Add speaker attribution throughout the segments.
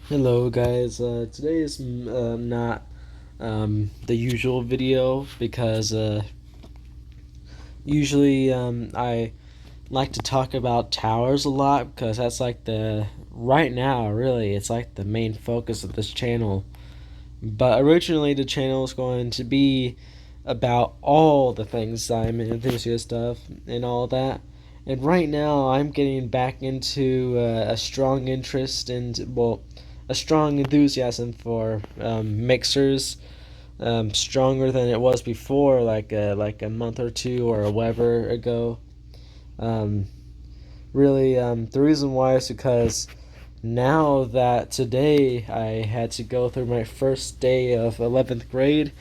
Speaker 1: Hello guys, today is not the usual video because usually I like to talk about towers a lot because that's like right now really it's like the main focus of this channel. But originally the channel is going to be about all the things I'm enthusiast of and all that. And right now I'm getting back into a strong interest in, a strong enthusiasm for mixers, stronger than it was before, like a month or two or whatever ago. Um, really, the reason why is because now that today I had to go through my first day of 11th grade.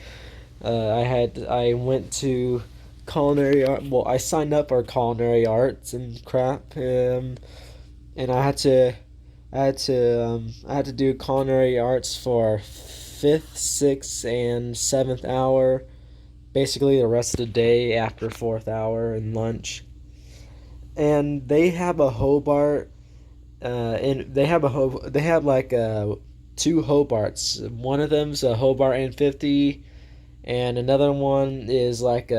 Speaker 1: I went to culinary art. Well, I signed up for culinary arts and crap, and I had to do culinary arts for fifth, sixth, and seventh hour. Basically, the rest of the day after fourth hour and lunch. And they have a Hobart, and they have like two Hobarts. One of them's a Hobart N50, and another one is like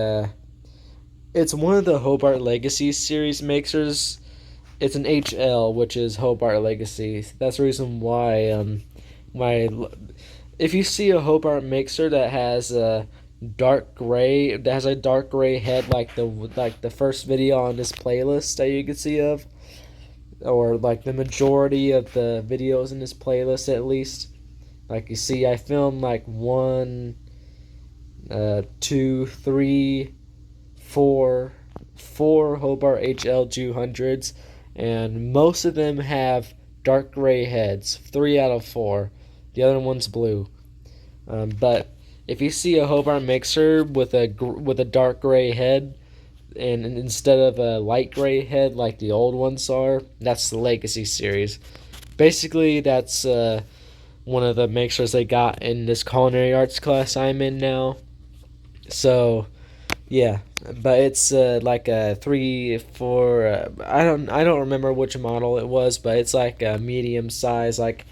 Speaker 1: it's one of the Hobart Legacy series mixers. It's an HL, which is Hobart Legacy. That's the reason why if you see a Hobart mixer that has a dark gray head like the first video on this playlist that you can see of, or like the majority of the videos in this playlist at least. Like you see, I filmed like one, two, three, four Hobart HL200s, and most of them have dark gray heads. 3 out of 4. The other one's blue. But if you see a Hobart mixer with a dark gray head, and instead of a light gray head like the old ones are, that's the Legacy series. Basically, that's one of the mixers they got in this culinary arts class I'm in now. So yeah, but it's like a 3 4. I don't remember which model it was, but it's like a medium size, like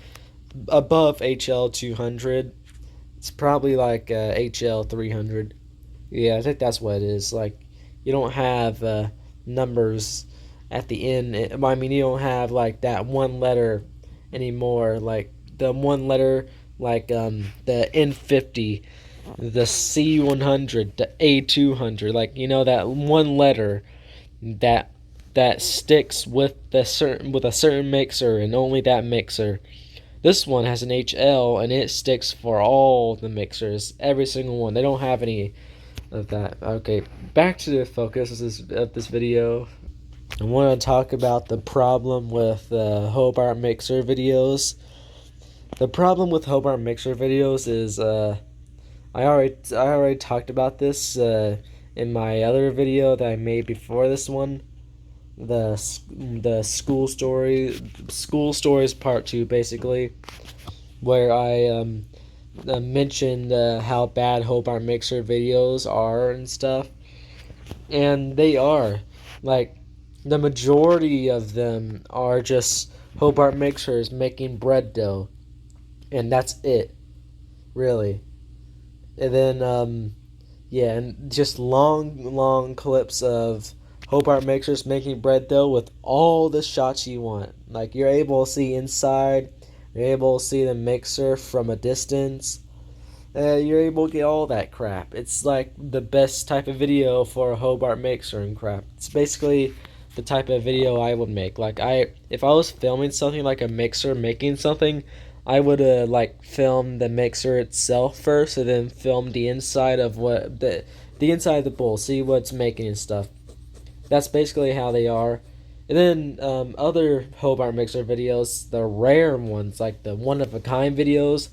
Speaker 1: above HL200. It's probably like HL300. Yeah, I think that's what it is. Like you don't have numbers at the end. I mean, you don't have like that one letter anymore. Like the one letter, like the N50, the C100, the A200, like that one letter that sticks with a certain mixer and only that mixer. This one has an HL and it sticks for all the mixers, every single one. They don't have any of that. Okay, back to the focus of this video. I want to talk about the problem with Hobart mixer videos. The problem with Hobart mixer videos is I already talked about this in my other video that I made before this one, the school stories part 2, basically, where I mentioned how bad Hobart mixer videos are and stuff, and they are, like, the majority of them are just Hobart mixers making bread dough, and that's it, really. And then yeah, and just long clips of Hobart mixers making bread dough with all the shots you want. Like you're able to see inside, you're able to see the mixer from a distance. You're able to get all that crap. It's like the best type of video for a Hobart mixer and crap. It's basically the type of video I would make. Like if I was filming something like a mixer making something, I would like film the mixer itself first, and then film the inside of the inside of the bowl, see what's making and stuff. That's basically how they are. And then other Hobart mixer videos, the rare ones, like the one of a kind videos,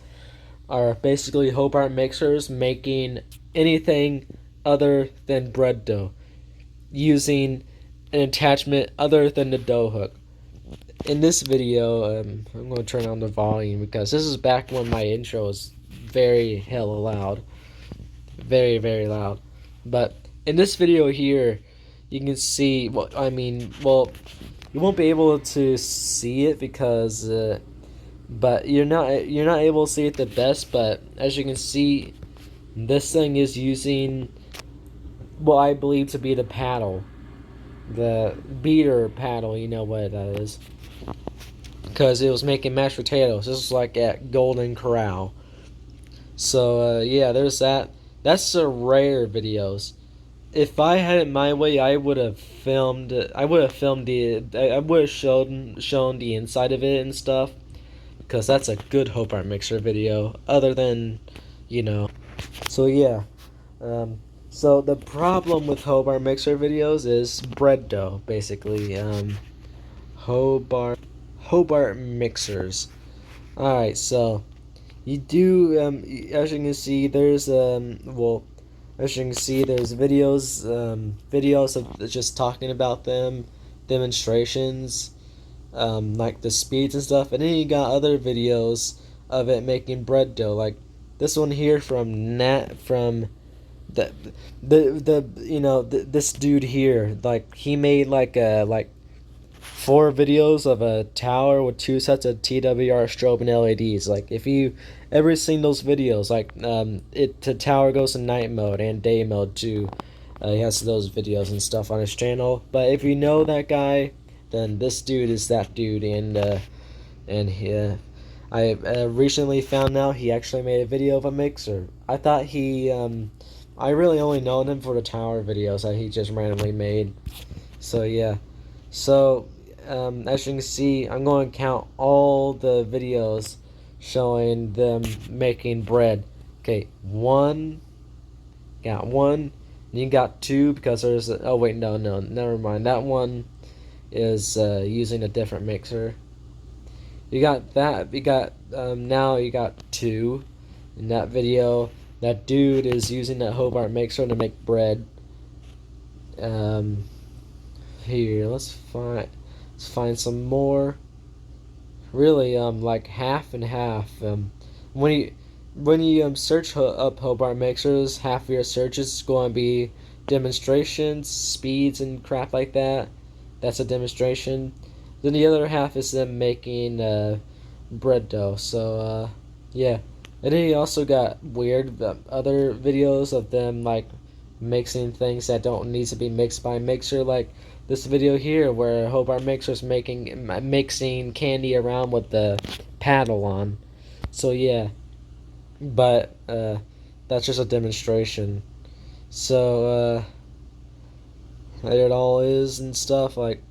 Speaker 1: are basically Hobart mixers making anything other than bread dough, using an attachment other than the dough hook. In this video, I'm going to turn on the volume because this is back when my intro was very hella loud. Very, very loud. But in this video here, you can see, well, you won't be able to see it because but you're not able to see it the best. But as you can see, this thing is using what I believe to be the paddle, the beater paddle. You know what that is, because it was making mashed potatoes. This is like at Golden Corral. So yeah, there's that. That's the rare videos. If I had it my way, I would have filmed. I would have filmed the. I would have shown the inside of it and stuff, because that's a good Hobart Mixer video. Other than, you know. So yeah. Um, so the problem with Hobart Mixer videos is bread dough, basically. Hobart Hobart mixers. All right, so you do as you can see, there's as you can see, there's videos of just talking about them, demonstrations, like the speeds and stuff, and then you got other videos of it making bread dough, like this one here from the this dude here, like he made like four videos of a tower with two sets of TWR strobe and LEDs. Like if you ever seen those videos, like the tower goes in night mode and day mode too. He has those videos and stuff on his channel. But if you know that guy, then this dude is that dude, and he, I recently found out he actually made a video of a mixer. I thought I really only known him for the tower videos that he just randomly made. So yeah, so as you can see, I'm going to count all the videos showing them making bread. Okay, one, got one, and you got two because there's oh wait, no, never mind. That one is using a different mixer. You got that. You got now you got two in that video. That dude is using that Hobart mixer to make bread. Um, Here, let's find some more. Really, like half and half. When you search up Hobart mixers, half of your search is going to be demonstrations, speeds, and crap like that. That's a demonstration. Then the other half is them making bread dough. So yeah, and then you also got weird other videos of them like mixing things that don't need to be mixed by a mixer, like this video here where Hobart Mixer's mixing candy around with the paddle on. So yeah, but that's just a demonstration. So there it all is and stuff. Like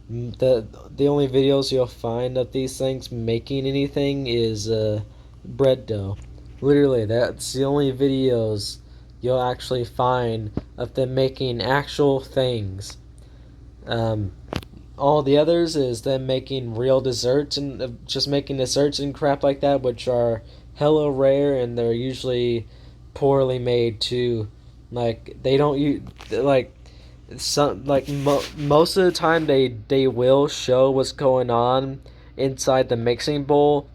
Speaker 1: the only videos you'll find of these things making anything is bread dough. Literally, that's the only videos you'll actually find of them making actual things. Um, all the others is them making real desserts and just making desserts and crap like that, which are hella rare and they're usually poorly made too. Like they don't use like most of the time they will show what's going on inside the mixing bowl.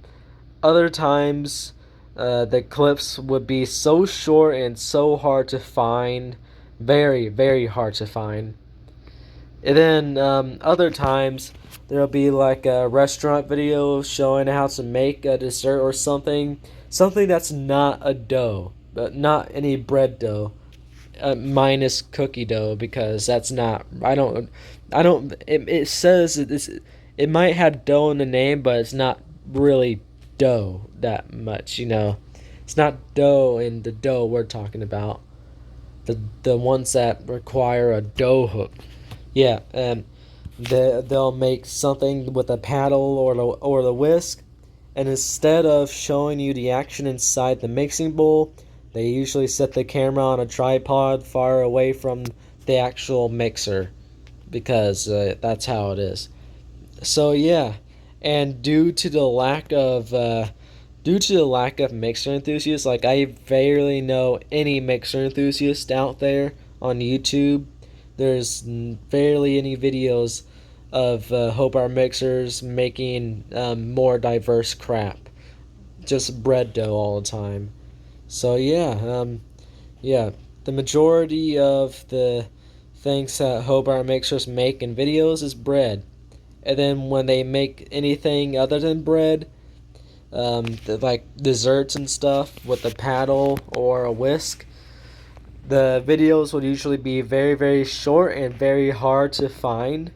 Speaker 1: Other times, the clips would be so short and so hard to find, very very hard to find. And then other times there'll be like a restaurant video showing how to make a dessert or something that's not a dough, but not any bread dough, minus cookie dough, because that's not. I don't. It says it might have dough in the name, but it's not really dough that much. It's not dough in the dough we're talking about. The ones that require a dough hook. Yeah, they'll make something with a paddle or the whisk, and instead of showing you the action inside the mixing bowl, they usually set the camera on a tripod far away from the actual mixer, because that's how it is. So yeah, and due to the lack of mixer enthusiasts, like I barely know any mixer enthusiast out there on YouTube. There's barely any videos of Hobart mixers making more diverse crap, just bread dough all the time. So yeah, the majority of the things that Hobart mixers make in videos is bread, and then when they make anything other than bread, like desserts and stuff with a paddle or a whisk. The videos would usually be very, very short and very hard to find,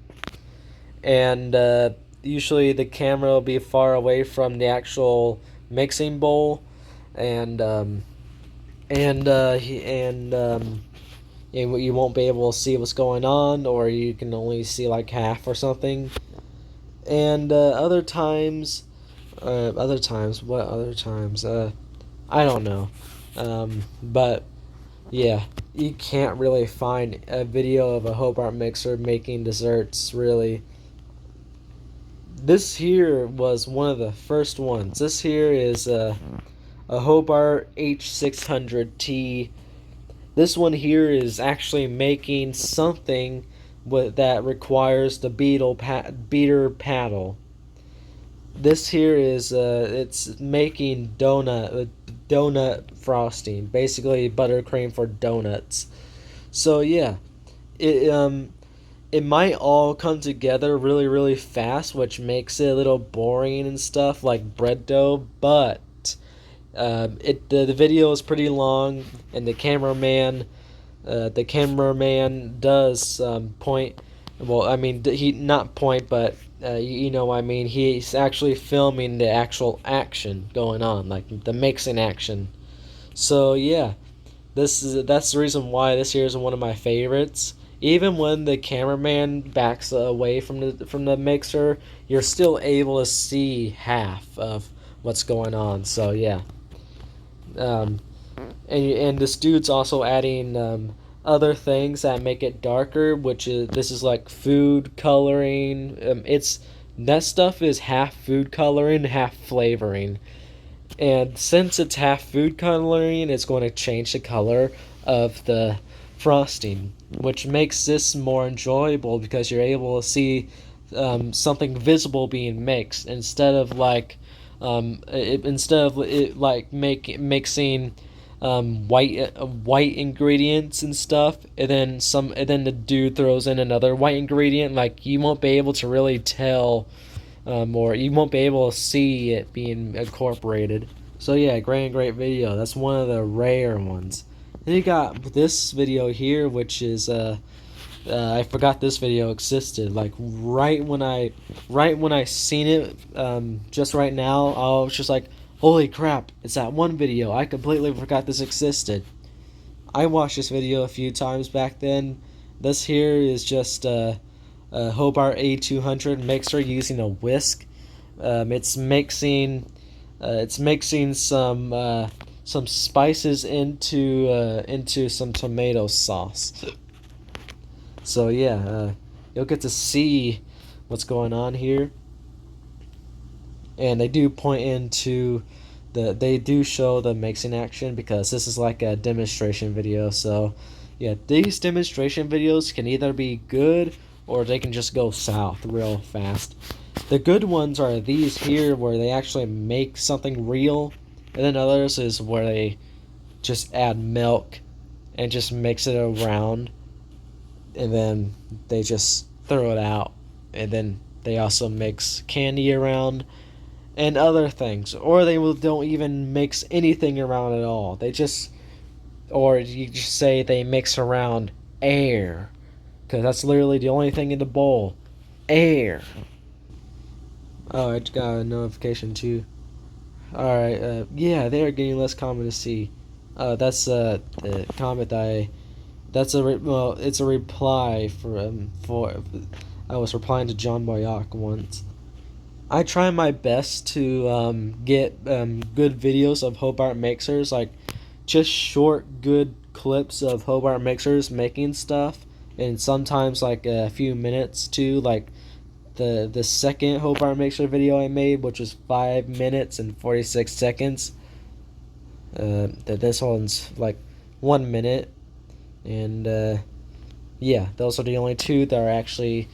Speaker 1: and usually the camera will be far away from the actual mixing bowl, and you won't be able to see what's going on, or you can only see like half or something. And what other times? I don't know. But yeah, you can't really find a video of a Hobart mixer making desserts, really. This here was one of the first ones. This here is a Hobart H600T. This one here is actually making something that requires the beater paddle. This here is it's making donut frosting, basically buttercream for donuts. So yeah, it it might all come together really, really fast, which makes it a little boring and stuff like bread dough. But the video is pretty long, and the cameraman does point. Well, I mean, he not point, but you know what I mean. He's actually filming the actual action going on, like the mixing action. So yeah, that's the reason why this here is one of my favorites. Even when the cameraman backs away from the mixer, you're still able to see half of what's going on. So yeah, um, and this dude's also adding other things that make it darker, which is this is like food coloring. It's that stuff is half food coloring, half flavoring. And since it's half food coloring, it's going to change the color of the frosting, which makes this more enjoyable because you're able to see something visible being mixed instead of like mixing white ingredients and stuff, and then the dude throws in another white ingredient. Like you won't be able to really tell, or you won't be able to see it being incorporated. So yeah, great video. That's one of the rare ones. Then you got this video here, which is I forgot this video existed. Like right when I seen it, just right now, I was just like, holy crap! It's that one video. I completely forgot this existed. I watched this video a few times back then. This here is just a Hobart A200 mixer using a whisk. It's mixing some spices into some tomato sauce. So yeah, you'll get to see what's going on here, and they do point into they do show the mixing action because this is like a demonstration video. So yeah, these demonstration videos can either be good or they can just go south real fast. The good ones are these here where they actually make something real, and then others is where they just add milk and just mix it around, and then they just throw it out, and then they also mix candy around and other things, or don't even mix anything around at all. They just, or you just say they mix around air, because that's literally the only thing in the bowl, air. Oh, I just got a notification too. Alright, yeah, they are getting less common to see. That's the comment it's a reply for I was replying to John Boyack once. I try my best to get good videos of Hobart mixers, like just short, good clips of Hobart mixers making stuff, and sometimes like a few minutes too, like the second Hobart mixer video I made, which was 5 minutes and 46 seconds. This one's like 1 minute, and yeah, those are the only two that are actually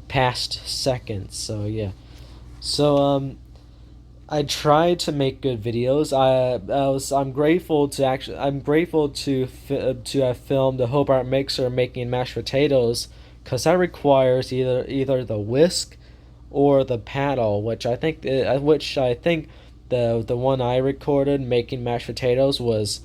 Speaker 1: past seconds. So yeah, so I tried to make good videos. I'm grateful to have filmed the Hobart mixer making mashed potatoes, because that requires either the whisk or the paddle, which I think the one I recorded making mashed potatoes was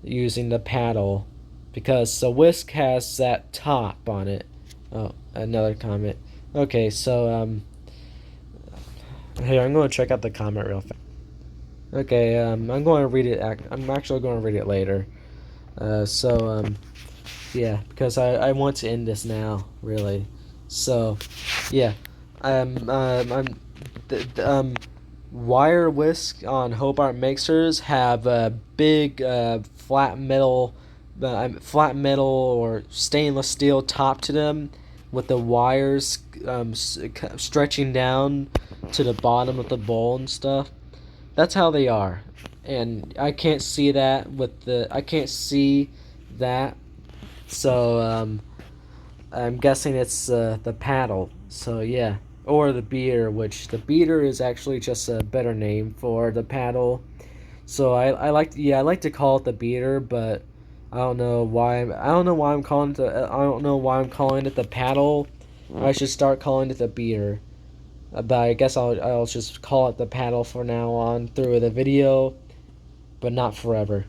Speaker 1: using the paddle, because the whisk has that top on it. Oh, another comment. Okay, so here I'm going to check out the comment real fast. Okay, I'm going to read it. I'm actually going to read it later. Yeah, because I want to end this now, really. So, yeah, I'm wire whisk on Hobart mixers have a big flat metal or stainless steel top to them, with the wires stretching down to the bottom of the bowl and stuff. That's how they are, and I can't see that, so I'm guessing it's the paddle. So yeah, or the beater, which the beater is actually just a better name for the paddle. So I like to call it the beater, but I don't know why I'm calling it I don't know why I'm calling it the paddle. I should start calling it the beater. But I guess I'll just call it the paddle for now on through the video, but not forever.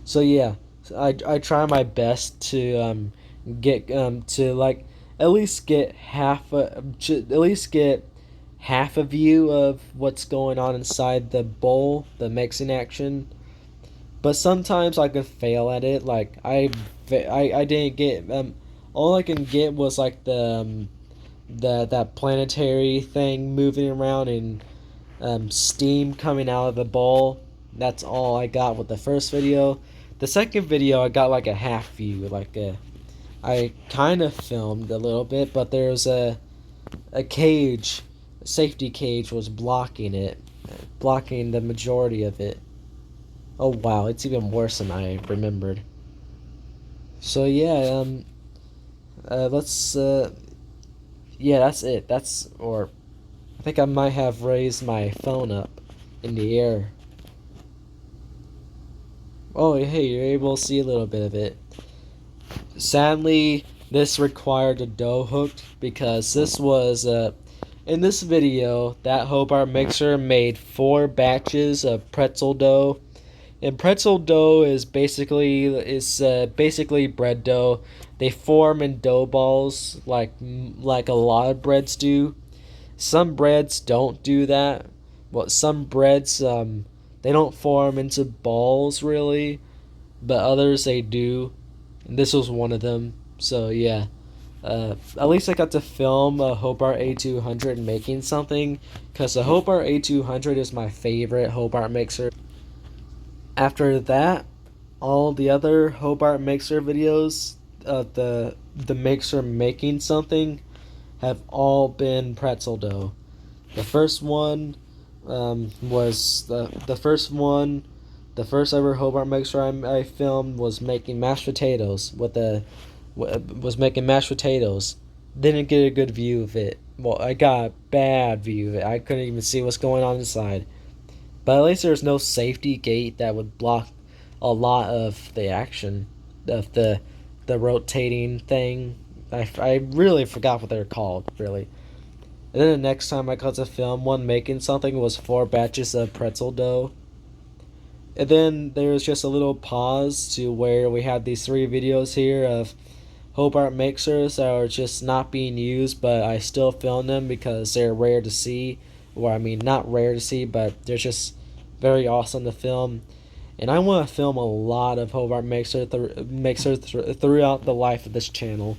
Speaker 1: So yeah, I try my best to get to like at least get at least get half a view of what's going on inside the bowl, the mixing action. But sometimes I can fail at it. Like I didn't get all I can get was like the that planetary thing moving around and steam coming out of the bowl. That's all I got with the first video. The second video I got like a half view, I kind of filmed a little bit, but there's a cage, a safety cage was blocking it, blocking the majority of it. Oh wow, it's even worse than I remembered. So yeah, let's yeah, that's it. I think I might have raised my phone up in the air. Oh, hey, you're able to see a little bit of it. Sadly, this required a dough hooked because this was in this video that Hobart mixer made 4 batches of pretzel dough. And pretzel dough is basically bread dough. They form in dough balls like a lot of breads do. Some breads don't do that. Well, some breads they don't form into balls really, but others they do. And this was one of them. So yeah, at least I got to film a Hobart A200 making something, because the Hobart A200 is my favorite Hobart mixer. After that, all the other Hobart mixer videos of the mixer making something have all been pretzel dough. The first one was the first one. The first ever Hobart mixer I filmed was making mashed potatoes with the was making mashed potatoes. Didn't get a good view of it. Well, I got a bad view of it. I couldn't even see what's going on inside. But at least there's no safety gate that would block a lot of the action of the rotating thing. I really forgot what they're called, really. And then the next time I got to film one making something was 4 batches of pretzel dough. And then there was just a little pause to where we had these 3 videos here of Hobart mixers that are just not being used, but I still film them because they're rare to see. Or I mean, not rare to see, but they're just very awesome to film. And I want to film a lot of Hobart mixers throughout the life of this channel.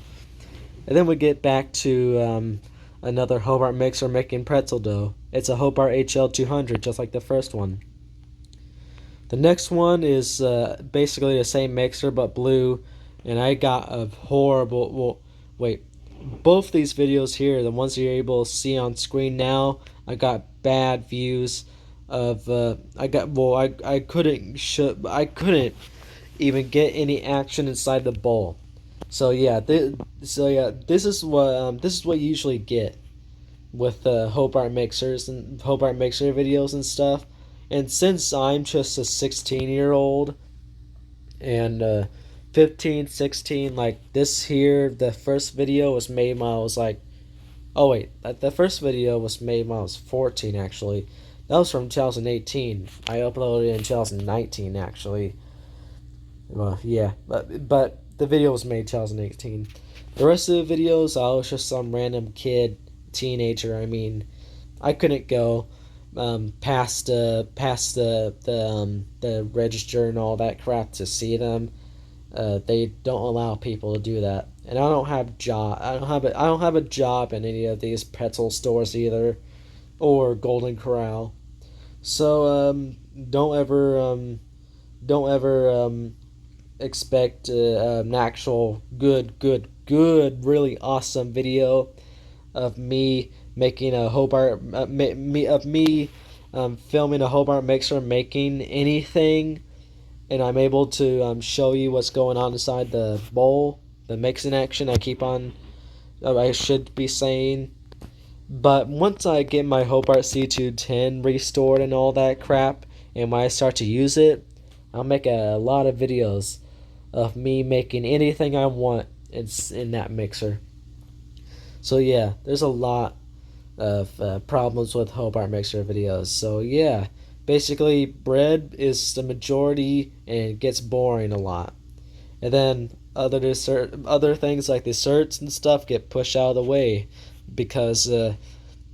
Speaker 1: And then we get back to another Hobart mixer making pretzel dough. It's a Hobart HL200, just like the first one. The next one is basically the same mixer but blue, and I got a horrible. Well, wait, both these videos here, the ones you're able to see on screen now, I got bad views of. I couldn't even get any action inside the bowl. So yeah, this is what you usually get with Hobart mixers and Hobart mixer videos and stuff. And since I'm just a 16-year-old and 15, 16, like this here, the first video was made when I was like Oh wait, the first video was made when I was 14 actually. That was from 2018. I uploaded it in 2019 actually. Well, yeah, but the video was made 2018. The rest of the videos, I was just some random kid, teenager. I mean, I couldn't go past the register and all that crap to see them. They don't allow people to do that, and I don't have job. I don't have a job in any of these pretzel stores either, or Golden Corral. So don't ever expect an actual good, really awesome video of me making a Hobart, me filming a Hobart mixer making anything, and I'm able to show you what's going on inside the bowl, the mixing action. I should be saying. But once I get my Hobart C210 restored and all that crap, and when I start to use it, I'll make a lot of videos of me making anything I want in that mixer. So yeah, there's a lot of problems with Hobart mixer videos. So yeah, basically bread is the majority and it gets boring a lot. And then other things like desserts and stuff get pushed out of the way because the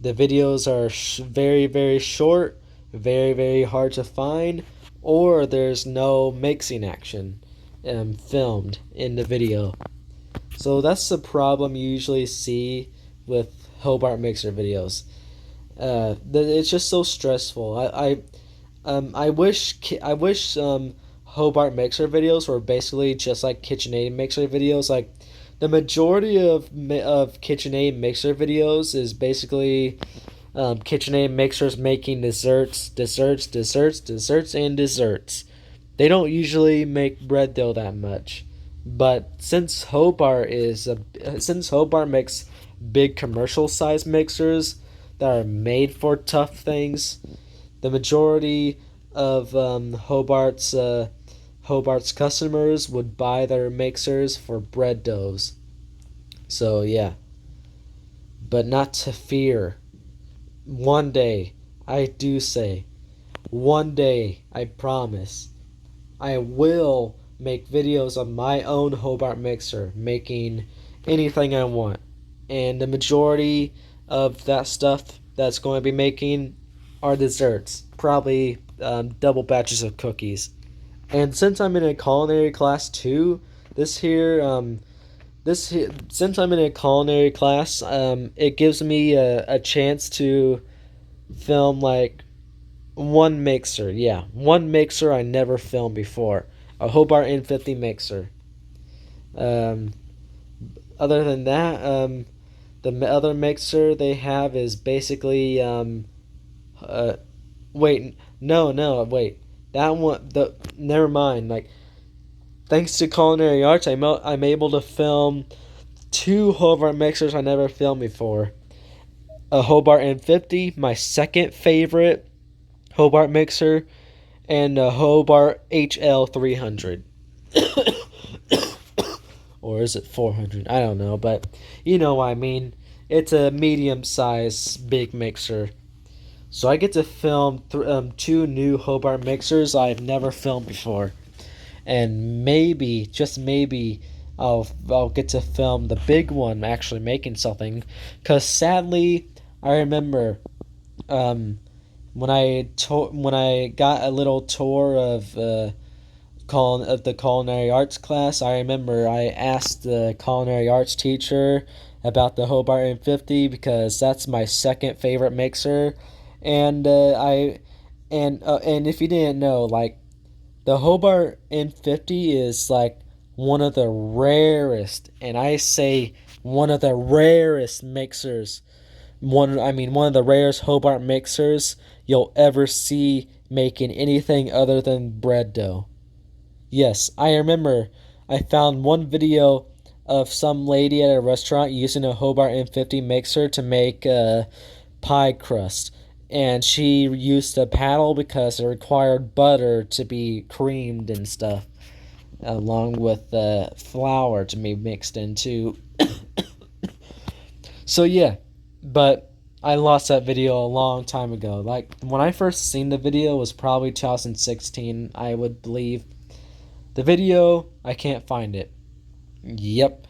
Speaker 1: videos are very short, very hard to find, or there's no mixing action filmed in the video. So that's the problem you usually see with Hobart Mixer videos. It's just so stressful. I wish Hobart Mixer videos were basically just like KitchenAid Mixer videos. Like the majority of KitchenAid Mixer videos is basically KitchenAid Mixers making desserts, and desserts. They don't usually make bread dough that much. But since Hobart makes big commercial size mixers that are made for tough things, the majority of Hobart's customers would buy their mixers for bread doughs. So yeah, but not to fear. One day, I do say, one day, I promise, I will make videos of my own Hobart mixer, making anything I want. And the majority of that stuff that's going to be making are desserts, probably double batches of cookies. And since I'm in a culinary class too, since I'm in a culinary class, it gives me a chance to film like one mixer. Yeah, one mixer I never filmed before. A Hobart N50 mixer. Um, Other than that, the other mixer they have is basically uh, wait, no, wait. That one, never mind. Like, thanks to Culinary Arts, I'm able to film two Hobart mixers I never filmed before. A Hobart N50, my second favorite Hobart mixer, and a Hobart HL300. Or is it 400? I don't know, but you know what I mean. It's a medium-sized big mixer. So I get to film two new Hobart mixers I've never filmed before. And maybe, just maybe, I'll get to film the big one actually making something. Cause sadly, I remember when I got a little tour of the culinary arts class, I remember I asked the culinary arts teacher about the Hobart N50 because that's my second favorite mixer, and and if you didn't know, like the Hobart N50 is like one of the rarest, and I say one of the rarest mixers. One of the rarest Hobart mixers you'll ever see making anything other than bread dough. Yes, I remember I found one video of some lady at a restaurant using a Hobart N50 mixer to make pie crust. And she used a paddle because it required butter to be creamed and stuff, along with flour to be mixed into. So, yeah, but I lost that video a long time ago. Like when I first seen the video was probably 2016, I would believe. The video, I can't find it. Yep.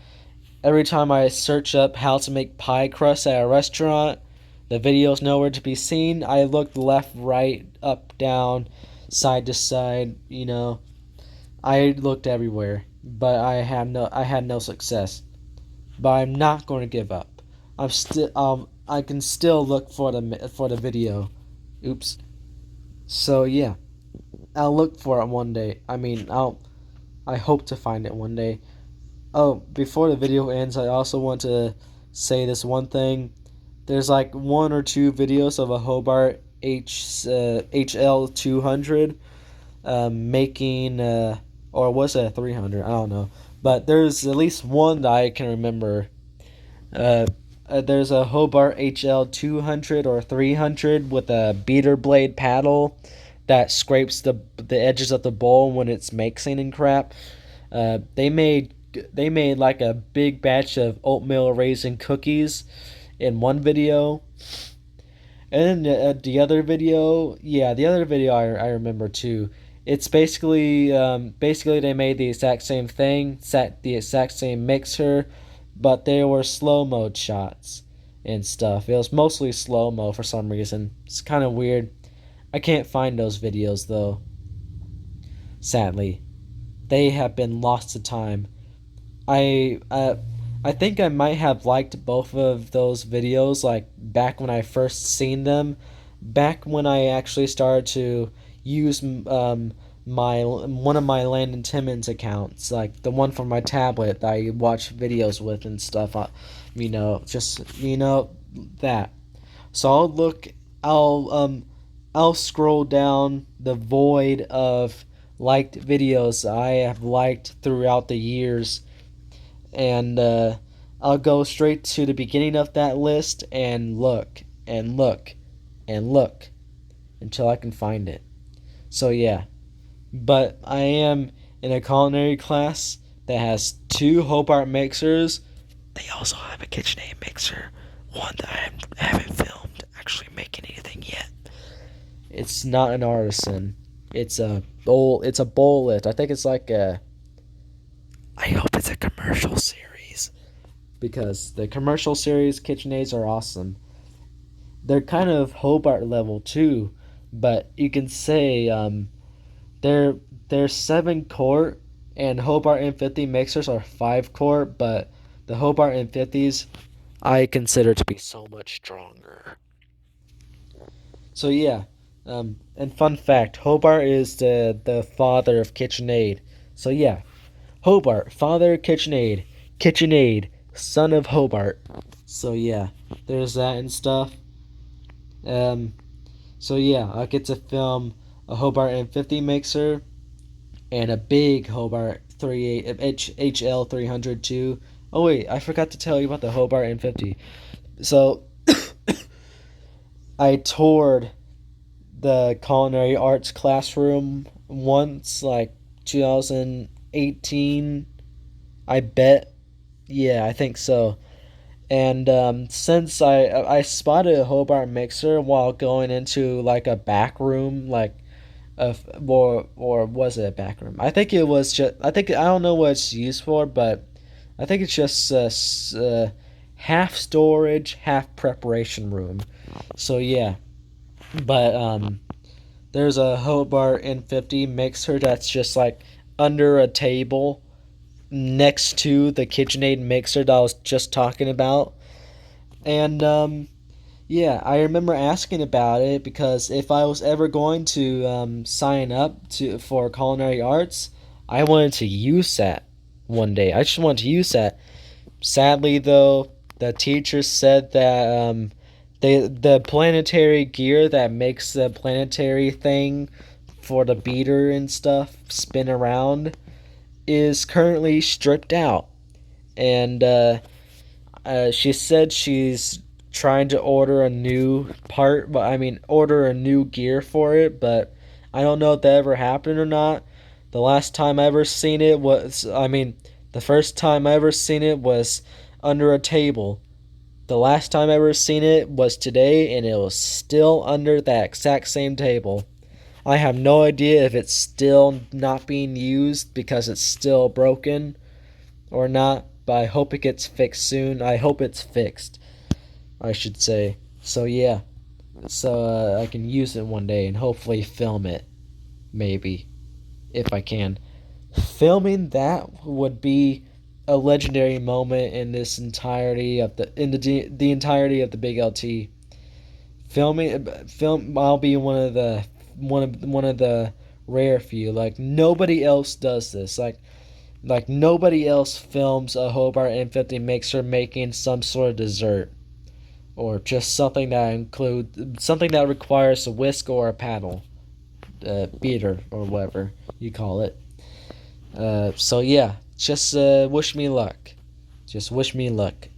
Speaker 1: Every time I search up how to make pie crust at a restaurant, the video's nowhere to be seen. I looked left, right, up, down, side to side, I looked everywhere, but I had no success. But I'm not going to give up. I can still look for the video. Oops. So yeah, I'll look for it one day. I hope to find it one day. Oh, before the video ends, I also want to say this one thing. There's like one or two videos of a Hobart HL 200 making or was it a 300? I don't know. But there's at least one that I can remember. Uh, there's a Hobart HL 200 or 300 with a beater blade paddle that scrapes the edges of the bowl when it's mixing and crap. They made like a big batch of oatmeal raisin cookies in one video. And then the other video, yeah, the other video I remember too. It's basically they made the exact same thing, set the exact same mixer, but they were slow mode shots and stuff. It was mostly slow mo for some reason. It's kind of weird. I can't find those videos though. Sadly, they have been lost to time. I uh, I think I might have liked both of those videos like back when I first seen them, back when I actually started to use my one of my Landon Timmons accounts, like the one from my tablet that I watch videos with and stuff. Just that. So I'll I'll scroll down the void of liked videos I have liked throughout the years, and I'll go straight to the beginning of that list and look and look and look until I can find it. So yeah, but I am in a culinary class that has two Hobart mixers. They also have a KitchenAid mixer, one that I haven't filmed actually making anything yet. It's not an artisan. It's a bowl. It's a bowl lift. I think it's like a. I hope it's a commercial series because the commercial series KitchenAids are awesome. They're kind of Hobart level too, but you can say they're 7 quart and Hobart M50 mixers are 5 quart, but the Hobart M50s I consider to be so much stronger. So yeah, and fun fact, Hobart is the father of KitchenAid. So yeah, Hobart, father of KitchenAid, KitchenAid, son of Hobart. So yeah, there's that and stuff. Um, so yeah, I get to film a Hobart M50 mixer and a big Hobart 38 HL 300 too. Oh wait, I forgot to tell you about the Hobart M50. So I toured the culinary arts classroom once, like 2018. I bet. Yeah, I think so. And since I spotted a Hobart mixer while going into like a back room, like or was it a back room? I think it was just. I don't know what it's used for, but I think it's just half storage, half preparation room. So yeah, but there's a Hobart N50 mixer that's just like under a table next to the KitchenAid mixer that I was just talking about. And yeah, I remember asking about it because if I was ever going to sign up for culinary arts, I wanted to use that one day. I just wanted to use that. Sadly, though, the teacher said that the planetary gear that makes the planetary thing for the beater and stuff spin around is currently stripped out, and she said she's trying to order a new part, but I mean order a new gear for it, but I don't know if that ever happened or not. The last time I ever seen it was, I mean, the first time I ever seen it was under a table. The last time I ever seen it was today, and it was still under that exact same table. I have no idea if it's still not being used because it's still broken or not, but I hope it gets fixed soon. I hope it's fixed, I should say. So yeah, so I can use it one day and hopefully film it, maybe, if I can. Filming that would be a legendary moment in this entirety of the entirety of the Big LT. I'll be one of the rare few. Like nobody else does this. Like nobody else films a Hobart M50 mixer making some sort of dessert or just something that requires a whisk or a paddle, beater or whatever you call it. So yeah, just wish me luck. Just wish me luck.